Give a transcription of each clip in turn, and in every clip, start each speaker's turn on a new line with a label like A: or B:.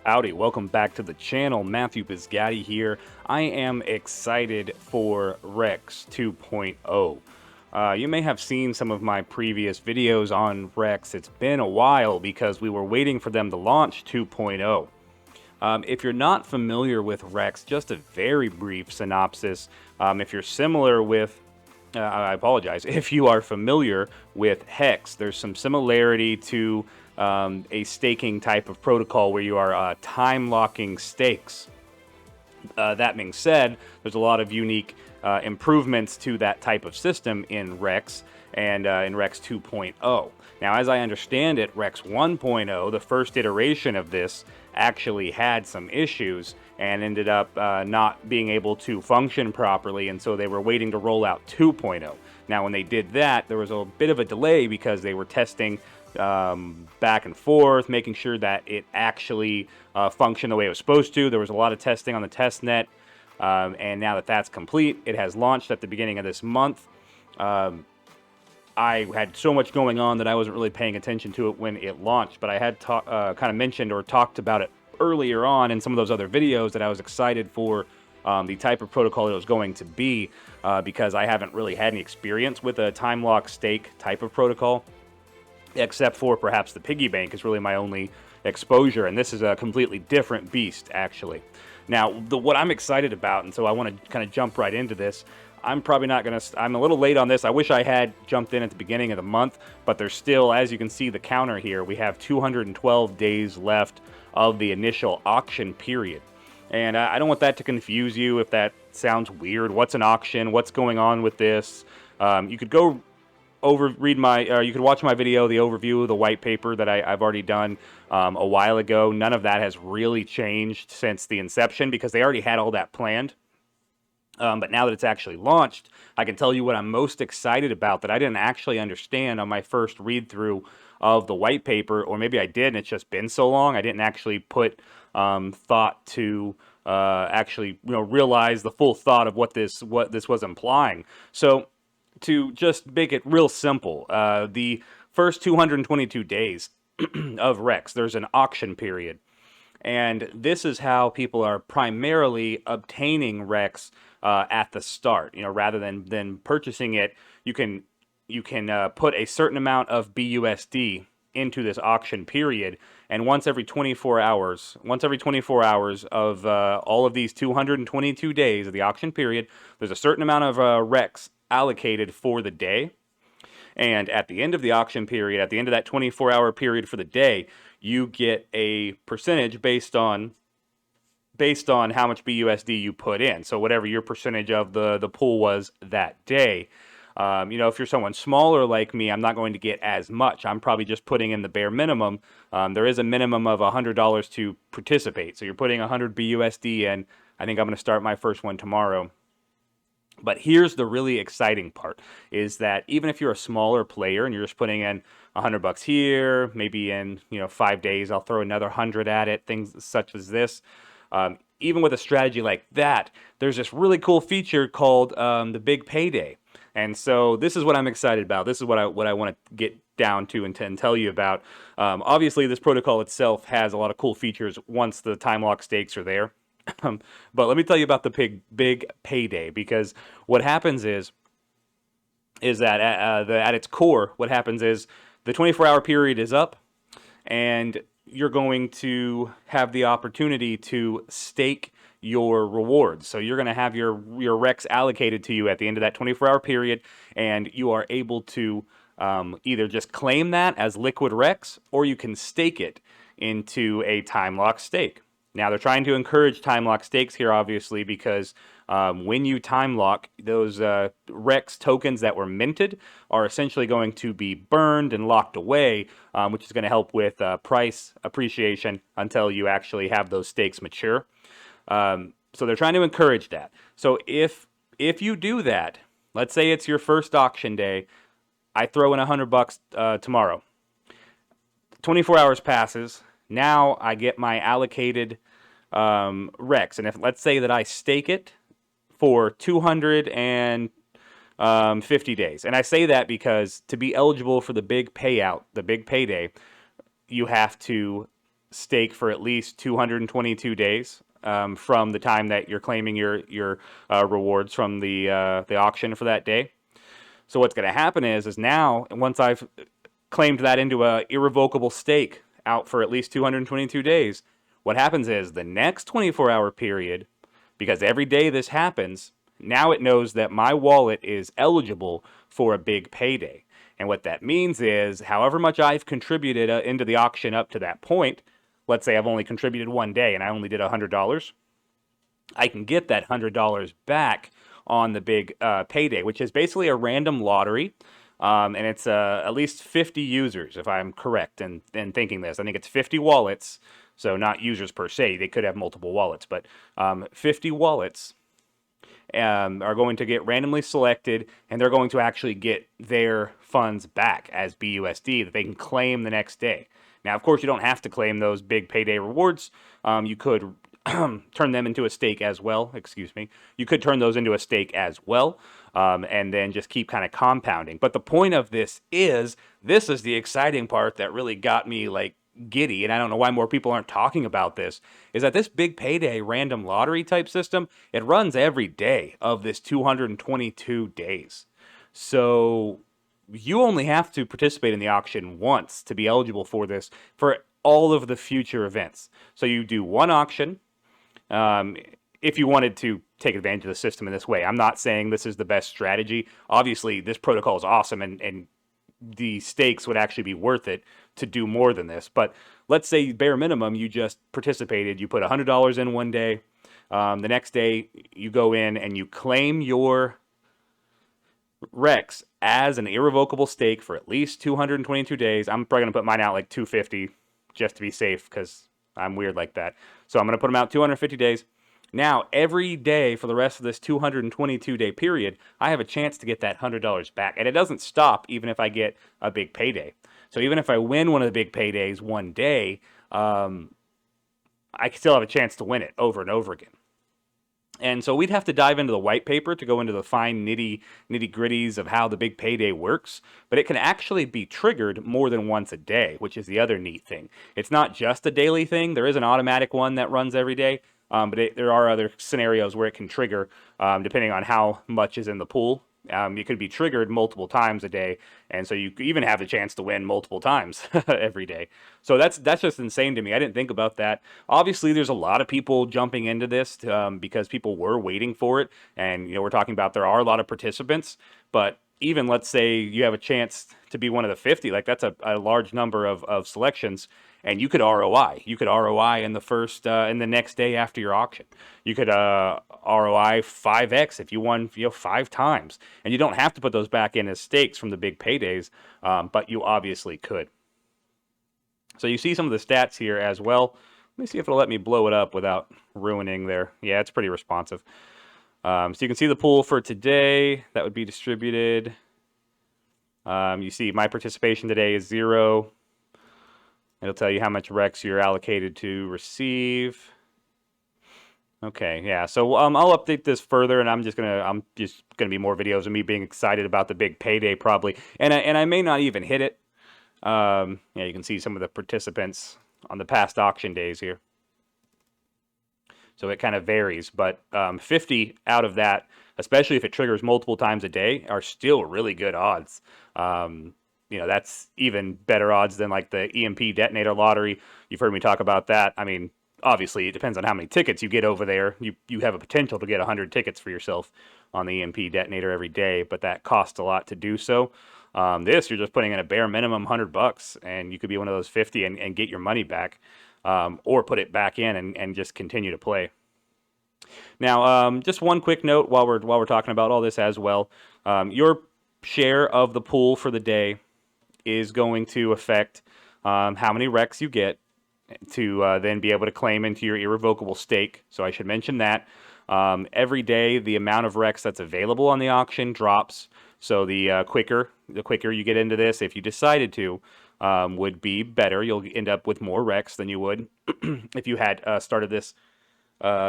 A: Howdy, welcome back to the channel. Matthew Pizgatti here. I am excited for Rex 2.0. You may have seen some of my previous videos on Rex. It's been a while because we were waiting for them to launch 2.0. If you're not familiar with Rex, just a very brief synopsis. If you're similar with I apologize. If you are familiar with Hex, there's some similarity to a staking type of protocol where you are time locking stakes. That being said, there's a lot of unique improvements to that type of system in Rex and in Rex 2.0. Now, as I understand it, Rex 1.0, the first iteration of this, actually had some issues and ended up not being able to function properly, and so they were waiting to roll out 2.0. Now, when they did that, there was a bit of a delay because they were testing back and forth, making sure that it actually functioned the way it was supposed to. There was a lot of testing on the test net, and now that that's complete, it has launched at the beginning of this month. I had so much going on that I wasn't really paying attention to it when it launched, but I had kind of mentioned or talked about it earlier on in some of those other videos that I was excited for the type of protocol that it was going to be because I haven't really had any experience with a time lock stake type of protocol, except for perhaps the Piggy Bank is really my only exposure, and this is a completely different beast, actually. Now, what I'm excited about, and so I want to kind of jump right into this, I'm probably not going to, I'm a little late on this. I wish I had jumped in at the beginning of the month, but there's still, as you can see the counter here, we have 212 days left of the initial auction period. And I don't want that to confuse you if that sounds weird. What's an auction? What's going on with this? You could go you could watch my video, the overview of the white paper that I've already done a while ago. None of that has really changed since the inception because they already had all that planned. But now that it's actually launched, I can tell you what I'm most excited about that I didn't actually understand on my first read-through of the white paper, or maybe I did and it's just been so long, I didn't actually put thought to actually realize the full thought of what this was implying. So to just make it real simple, the first 222 days of Rex, there's an auction period. And this is how people are primarily obtaining Rex at the start. Rather than purchasing it, you can put a certain amount of BUSD into this auction period, and once every 24 hours of all of these 222 days of the auction period, there's a certain amount of Rex allocated for the day. And at the end of the auction period, at the end of that 24-hour period for the day, you get a percentage based on how much BUSD you put in. So whatever your percentage of the pool was that day. If you're someone smaller like me, I'm not going to get as much. I'm probably just putting in the bare minimum. There is a minimum of $100 to participate. So you're putting 100 BUSD in. I think I'm going to start my first one tomorrow. But here's the really exciting part, is that even if you're a smaller player and you're just putting in $100 here, maybe in 5 days I'll throw another 100 at it, things such as this. Even with a strategy like that, there's this really cool feature called the Big Payday. And so this is what I'm excited about. This is what I want to get down to and tell you about. Obviously, this protocol itself has a lot of cool features once the time lock stakes are there. But let me tell you about the big payday, because what happens is that at its core, what happens is the 24-hour period is up, and you're going to have the opportunity to stake your rewards. So you're going to have your Rex allocated to you at the end of that 24-hour period, and you are able to either just claim that as liquid Rex, or you can stake it into a time lock stake. Now, they're trying to encourage time lock stakes here, obviously, because when you time lock, those Rex tokens that were minted are essentially going to be burned and locked away, which is going to help with price appreciation until you actually have those stakes mature. So they're trying to encourage that. So if you do that, let's say it's your first auction day, I throw in $100 tomorrow. 24 hours passes. Now I get my allocated Rex, and if let's say that I stake it for 250 days, and I say that because to be eligible for the big payout, the big payday, you have to stake for at least 222 days from the time that you're claiming your rewards from the auction for that day. So what's going to happen is now, once I've claimed that into a irrevocable stake out for at least 222 days, what happens is the next 24-hour period, because every day this happens, now it knows that my wallet is eligible for a big payday. And what that means is, however much I've contributed into the auction up to that point, let's say I've only contributed one day and I only did $100, I can get that $100 back on the big payday, which is basically a random lottery. And it's at least 50 users, if I'm correct in thinking this. I think it's 50 wallets, so not users per se. They could have multiple wallets, but 50 wallets are going to get randomly selected, and they're going to actually get their funds back as BUSD that they can claim the next day. Now, of course, you don't have to claim those big payday rewards. You could turn them into a stake as well. Excuse me. You could turn those into a stake as well, and then just keep kind of compounding. But the point of this is the exciting part that really got me like giddy, and I don't know why more people aren't talking about this, is that this big payday random lottery type system, it runs every day of this 222 days. So you only have to participate in the auction once to be eligible for this for all of the future events. So you do one auction, if you wanted to take advantage of the system in this way. I'm not saying this is the best strategy. Obviously, this protocol is awesome, and the stakes would actually be worth it to do more than this. But let's say bare minimum, you just participated. You put $100 in one day. The next day, you go in and you claim your Rex as an irrevocable stake for at least 222 days. I'm probably going to put mine out like 250 just to be safe because I'm weird like that. So I'm going to put them out 250 days. Now, every day for the rest of this 222-day period, I have a chance to get that $100 back. And it doesn't stop even if I get a big payday. So even if I win one of the big paydays one day, I still have a chance to win it over and over again. And so we'd have to dive into the white paper to go into the fine nitty-gritties of how the big payday works, but it can actually be triggered more than once a day, which is the other neat thing. It's not just a daily thing. There is an automatic one that runs every day, but there are other scenarios where it can trigger depending on how much is in the pool. It could be triggered multiple times a day, and so you even have the chance to win multiple times every day. So that's just insane to me. I didn't think about that. Obviously, there's a lot of people jumping into this because people were waiting for it, and we're talking about there are a lot of participants. But even let's say you have a chance to be one of the 50, like that's a large number of selections. And you could ROI. You could ROI in the next day after your auction. You could ROI 5x if you won 5 times. And you don't have to put those back in as stakes from the big paydays, but you obviously could. So you see some of the stats here as well. Let me see if it'll let me blow it up without ruining there. Yeah, it's pretty responsive. So you can see the pool for today. That would be distributed. You see my participation today is 0. It'll tell you how much Rex you're allocated to receive. Okay, yeah. So I'll update this further, and I'm just gonna be more videos of me being excited about the big payday probably, and I may not even hit it. Yeah, you can see some of the participants on the past auction days here. So it kind of varies, but 50 out of that, especially if it triggers multiple times a day, are still really good odds. That's even better odds than like the EMP detonator lottery. You've heard me talk about that. I mean, obviously, it depends on how many tickets you get over there. You have a potential to get 100 tickets for yourself on the EMP detonator every day, but that costs a lot to do so. This, you're just putting in a bare minimum $100, and you could be one of those 50 and get your money back, or put it back in and just continue to play. Now, just one quick note while we're talking about all this as well. Your share of the pool for the day is going to affect how many Rex you get to then be able to claim into your irrevocable stake. So I should mention that. Every day, the amount of Rex that's available on the auction drops. So the quicker you get into this, if you decided to, would be better. You'll end up with more Rex than you would if you had started this,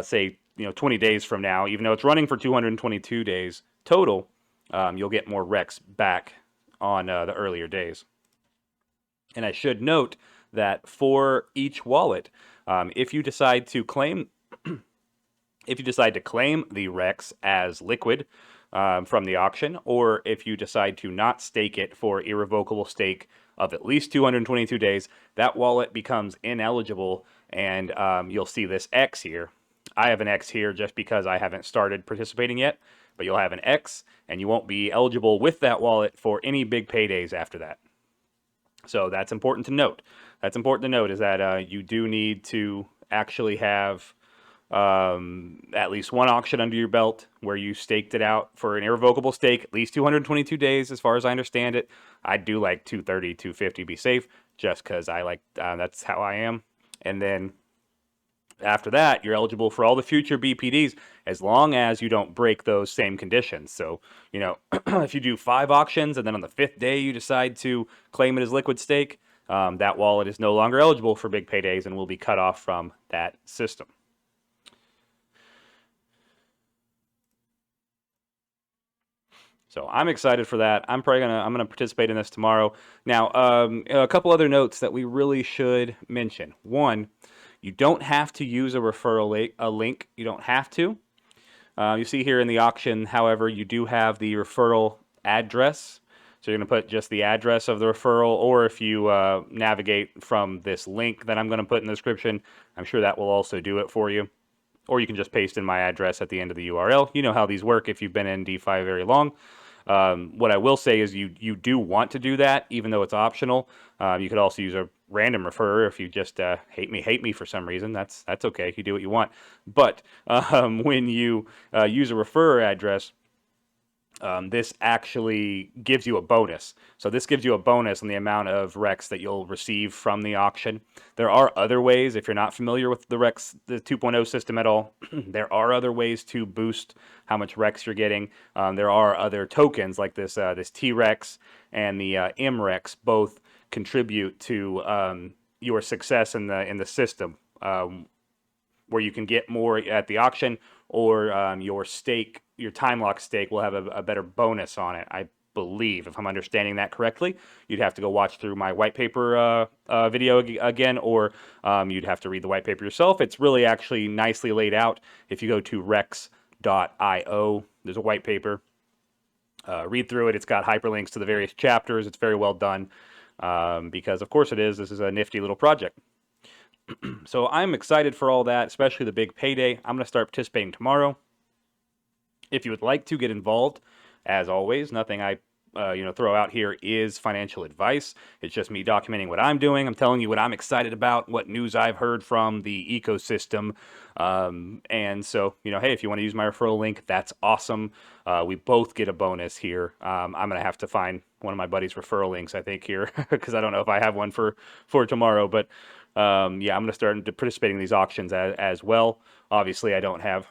A: say, 20 days from now. Even though it's running for 222 days total, you'll get more Rex back on the earlier days. And I should note that for each wallet, if you decide to claim the REX as liquid from the auction, or if you decide to not stake it for irrevocable stake of at least 222 days, that wallet becomes ineligible, and you'll see this X here. I have an X here just because I haven't started participating yet, but you'll have an X, and you won't be eligible with that wallet for any big paydays after that. So that's important to note. That's important to note, is that you do need to actually have at least one auction under your belt where you staked it out for an irrevocable stake, at least 222 days, as far as I understand it. I do like 230, 250 be safe, just because I like, that's how I am. And then after that, you're eligible for all the future BPDs as long as you don't break those same conditions. So, you know, if you do 5 auctions and then on the 5th day you decide to claim it as liquid stake, that wallet is no longer eligible for big paydays and will be cut off from that system. So I'm excited for that. I'm gonna participate in this tomorrow. Now, a couple other notes that we really should mention. One, you don't have to use a referral link. You don't have to. You see here in the auction, however, you do have the referral address. So you're going to put just the address of the referral, or if you navigate from this link that I'm going to put in the description, I'm sure that will also do it for you. Or you can just paste in my address at the end of the URL. You know how these work if you've been in DeFi very long. What I will say is you do want to do that, even though it's optional. You could also use a random referrer if you just hate me for some reason. That's okay. You do what you want. But when you use a referrer address, this actually gives you a bonus. So this gives you a bonus on the amount of REX that you'll receive from the auction. There are other ways, if you're not familiar with the REX, the 2.0 system at all, there are other ways to boost how much REX you're getting. There are other tokens like this T-REX and the M-REX, both contribute to your success in the system, where you can get more at the auction, or your time lock stake will have a better bonus on it, I believe, if I'm understanding that correctly. You'd have to go watch through my white paper video again, or you'd have to read the white paper yourself. It's really actually nicely laid out. If you go to rex.io, there's a white paper. Read through it. It's got hyperlinks to the various chapters. It's very well done, because of course it is. This is a nifty little project. So I'm excited for all that, especially the big payday. I'm going to start participating tomorrow. If you would like to get involved, as always, nothing I throw out here is financial advice. It's just me documenting what I'm doing. I'm telling you what I'm excited about, what news I've heard from the ecosystem. And so, hey, if you want to use my referral link, that's awesome. We both get a bonus here. I'm going to have to find one of my buddy's referral links, I think, here, because I don't know if I have one for tomorrow. But I'm going to start participating in these auctions as well. Obviously, I don't have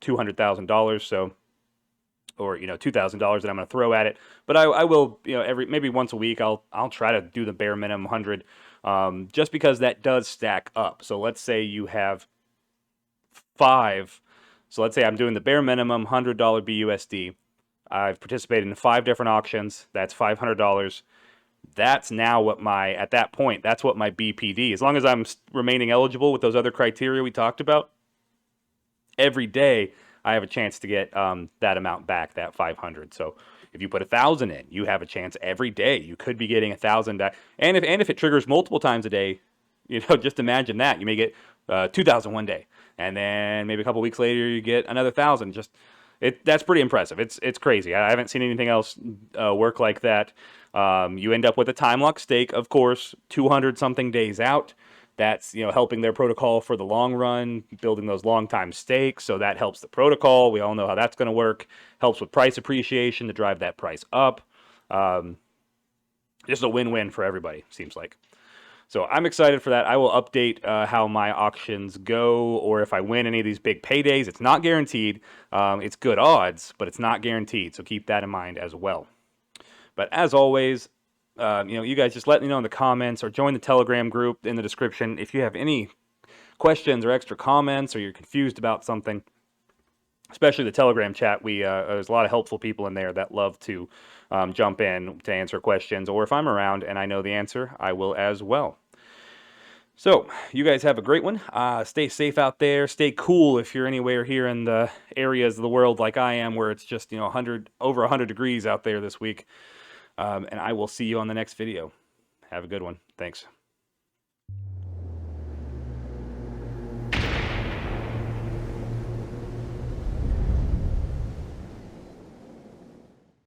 A: $200,000, so, or $2,000 that I'm going to throw at it, but I will, maybe once a week I'll try to do the bare minimum 100, just because that does stack up. So let's say you have 5. So let's say I'm doing the bare minimum $100 BUSD. I've participated in 5 different auctions. That's $500. That's now at that point, that's what my BPD, as long as I'm remaining eligible with those other criteria we talked about, every day I have a chance to get that amount back, that 500. So if you put 1,000 in, you have a chance every day. You could be getting 1,000 back. And if it triggers multiple times a day, just imagine that. You may get 2,000 one day, and then maybe a couple weeks later you get another 1,000. That's pretty impressive. It's crazy. I haven't seen anything else work like that. You end up with a time lock stake, of course, 200 something days out. That's helping their protocol for the long run, building those long time stakes. So that helps the protocol. We all know how that's going to work. Helps with price appreciation to drive that price up. Just a win-win for everybody, seems like. So I'm excited for that. I will update how my auctions go, or if I win any of these big paydays. It's not guaranteed. It's good odds, but it's not guaranteed. So keep that in mind as well. But as always, you guys just let me know in the comments, or join the Telegram group in the description if you have any questions or extra comments, or you're confused about something. especially the Telegram chat. There's a lot of helpful people in there that love to jump in to answer questions, or if I'm around and I know the answer, I will as well. So, you guys have a great one. Stay safe out there. Stay cool if you're anywhere here in the areas of the world like I am, where it's just, 100, over 100 degrees out there this week. And I will see you on the next video. Have a good one. Thanks.